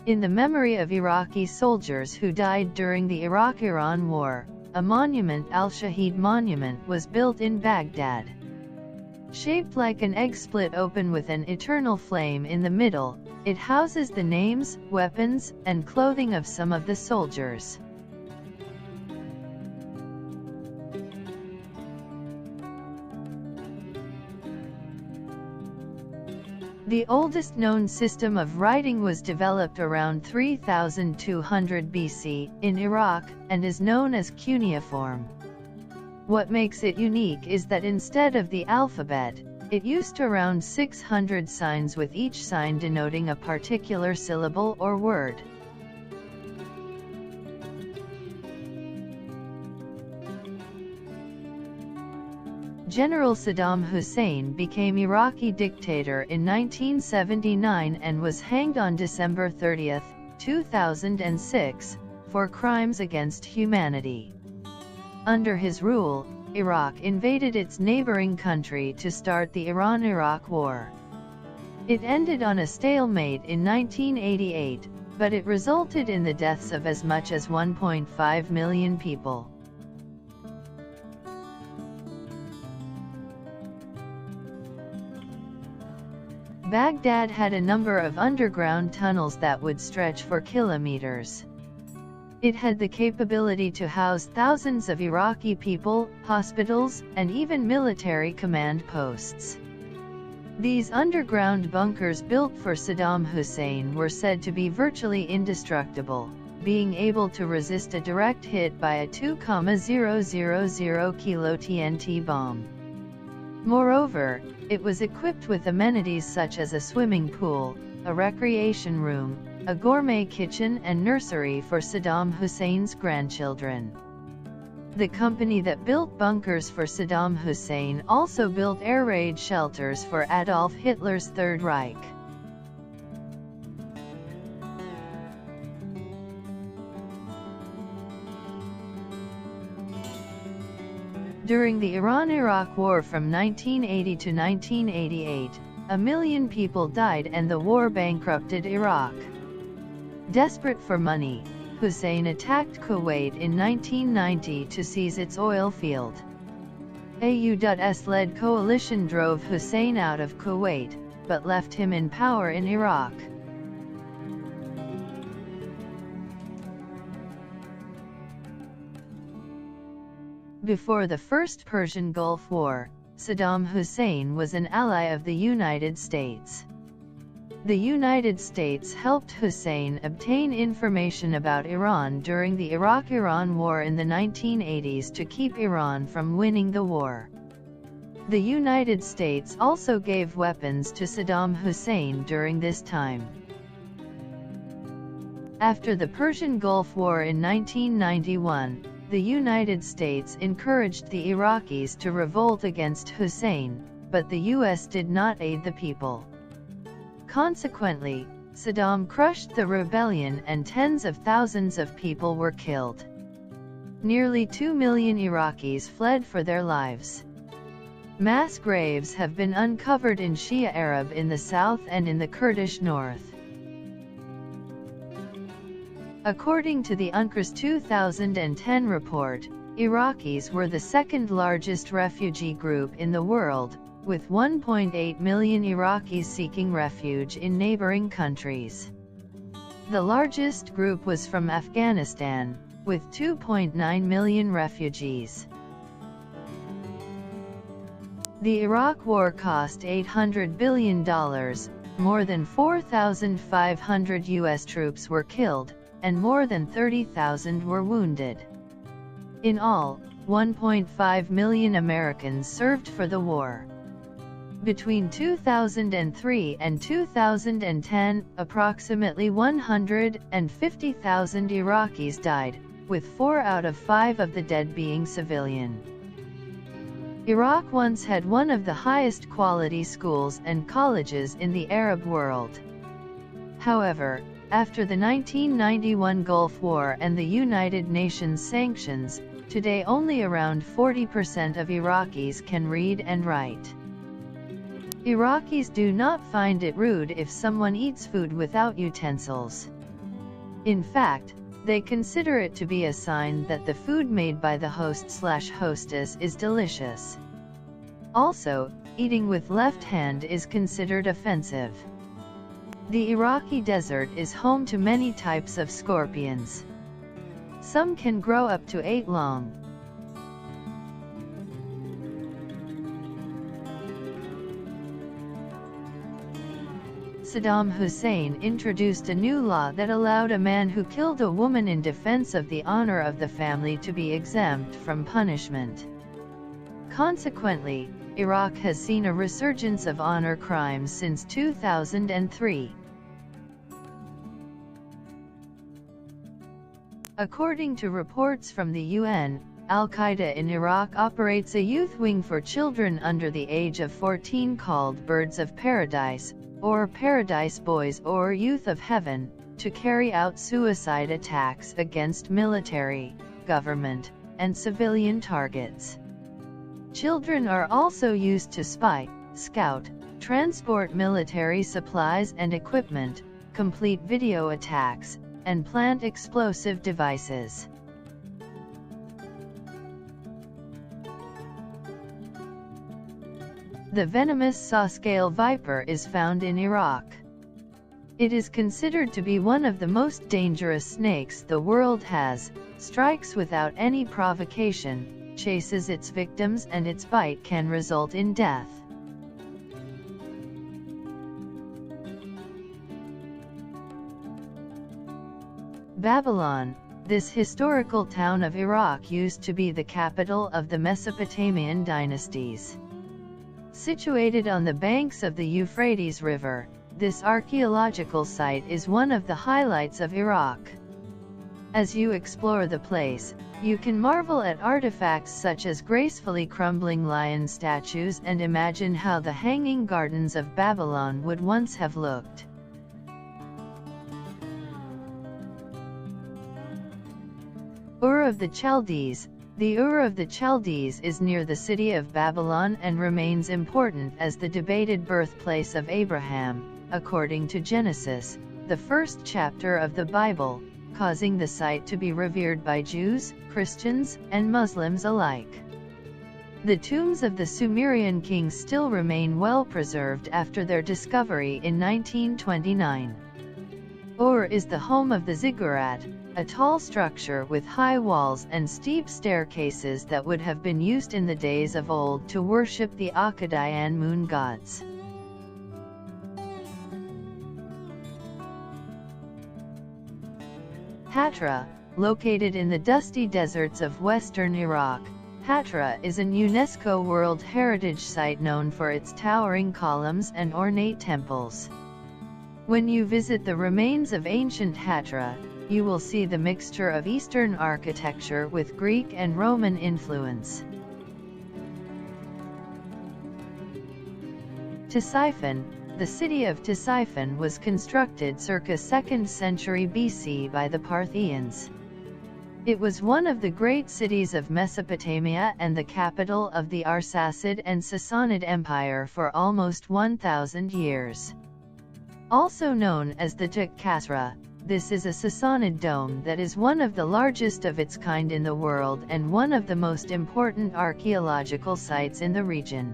In the memory of Iraqi soldiers who died during the Iraq-Iran War, a monument, Al-Shahid Monument, was built in Baghdad. Shaped like an egg split open with an eternal flame in the middle, it houses the names, weapons, and clothing of some of the soldiers. The oldest known system of writing was developed around 3200 BC, in Iraq, and is known as cuneiform. What makes it unique is that instead of the alphabet, it used around 600 signs, with each sign denoting a particular syllable or word. General Saddam Hussein became Iraqi dictator in 1979 and was hanged on December 30, 2006, for crimes against humanity. Under his rule, Iraq invaded its neighboring country to start the Iran-Iraq War. It ended on a stalemate in 1988, but it resulted in the deaths of as much as 1.5 million people. Baghdad had a number of underground tunnels that would stretch for kilometers. It had the capability to house thousands of Iraqi people, hospitals, and even military command posts. These underground bunkers built for Saddam Hussein were said to be virtually indestructible, being able to resist a direct hit by a 2,000 kilo TNT bomb. Moreover, it was equipped with amenities such as a swimming pool, a recreation room, a gourmet kitchen, and nursery for Saddam Hussein's grandchildren. The company that built bunkers for Saddam Hussein also built air raid shelters for Adolf Hitler's Third Reich. During the Iran-Iraq War from 1980 to 1988, 1 million people died and the war bankrupted Iraq. Desperate for money, Hussein attacked Kuwait in 1990 to seize its oil field. A U.S.-led coalition drove Hussein out of Kuwait, but left him in power in Iraq. Before the First Persian Gulf War, Saddam Hussein was an ally of the United States. The United States helped Hussein obtain information about Iran during the Iraq-Iran War in the 1980s to keep Iran from winning the war. The United States also gave weapons to Saddam Hussein during this time. After the Persian Gulf War in 1991, the United States encouraged the Iraqis to revolt against Hussein, but the U.S. did not aid the people. Consequently, Saddam crushed the rebellion and tens of thousands of people were killed. Nearly 2 million Iraqis fled for their lives. Mass graves have been uncovered in Shia Arab in the south and in the Kurdish north. According to the UNCRA's 2010 report, Iraqis were the second largest refugee group in the world, with 1.8 million Iraqis seeking refuge in neighboring countries. The largest group was from Afghanistan, with 2.9 million refugees. The Iraq War cost $800 billion, more than 4,500 U.S. troops were killed, and more than 30,000 were wounded. In all, 1.5 million Americans served for the war. Between 2003 and 2010, approximately 150,000 Iraqis died, with 4 out of 5 of the dead being civilian. Iraq once had one of the highest quality schools and colleges in the Arab world. However, after the 1991 Gulf War and the United Nations sanctions, today only around 40% of Iraqis can read and write. Iraqis do not find it rude if someone eats food without utensils. In fact, they consider it to be a sign that the food made by the host/hostess is delicious. Also, eating with left hand is considered offensive. The Iraqi desert is home to many types of scorpions. Some can grow up to 8 long. Saddam Hussein introduced a new law that allowed a man who killed a woman in defense of the honor of the family to be exempt from punishment. Consequently, Iraq has seen a resurgence of honor crimes since 2003. According to reports from the UN, Al-Qaeda in Iraq operates a youth wing for children under the age of 14 called Birds of Paradise, or Paradise Boys or Youth of Heaven, to carry out suicide attacks against military, government, and civilian targets. Children are also used to spy, scout, transport military supplies and equipment, complete video attacks, and plant explosive devices. The venomous saw-scale viper is found in Iraq. It is considered to be one of the most dangerous snakes the world has, strikes without any provocation, chases its victims, and its bite can result in death. Babylon, this historical town of Iraq, used to be the capital of the Mesopotamian dynasties. Situated on the banks of the Euphrates River, this archaeological site is one of the highlights of Iraq. As you explore the place, you can marvel at artifacts such as gracefully crumbling lion statues and imagine how the Hanging Gardens of Babylon would once have looked. Ur of the Chaldees. The Ur of the Chaldees is near the city of Babylon and remains important as the debated birthplace of Abraham, according to Genesis, the first chapter of the Bible, causing the site to be revered by Jews, Christians, and Muslims alike. The tombs of the Sumerian kings still remain well preserved after their discovery in 1929. Ur is the home of the ziggurat, a tall structure with high walls and steep staircases that would have been used in the days of old to worship the Akkadian moon gods. Hatra, located in the dusty deserts of western Iraq, Hatra is an UNESCO World Heritage Site known for its towering columns and ornate temples. When you visit the remains of ancient Hatra, you will see the mixture of Eastern architecture with Greek and Roman influence. Ctesiphon, the city of Ctesiphon was constructed circa 2nd century BC by the Parthians. It was one of the great cities of Mesopotamia and the capital of the Arsacid and Sassanid Empire for almost 1,000 years. Also known as the Tuk Kasra, this is a Sassanid dome that is one of the largest of its kind in the world and one of the most important archaeological sites in the region.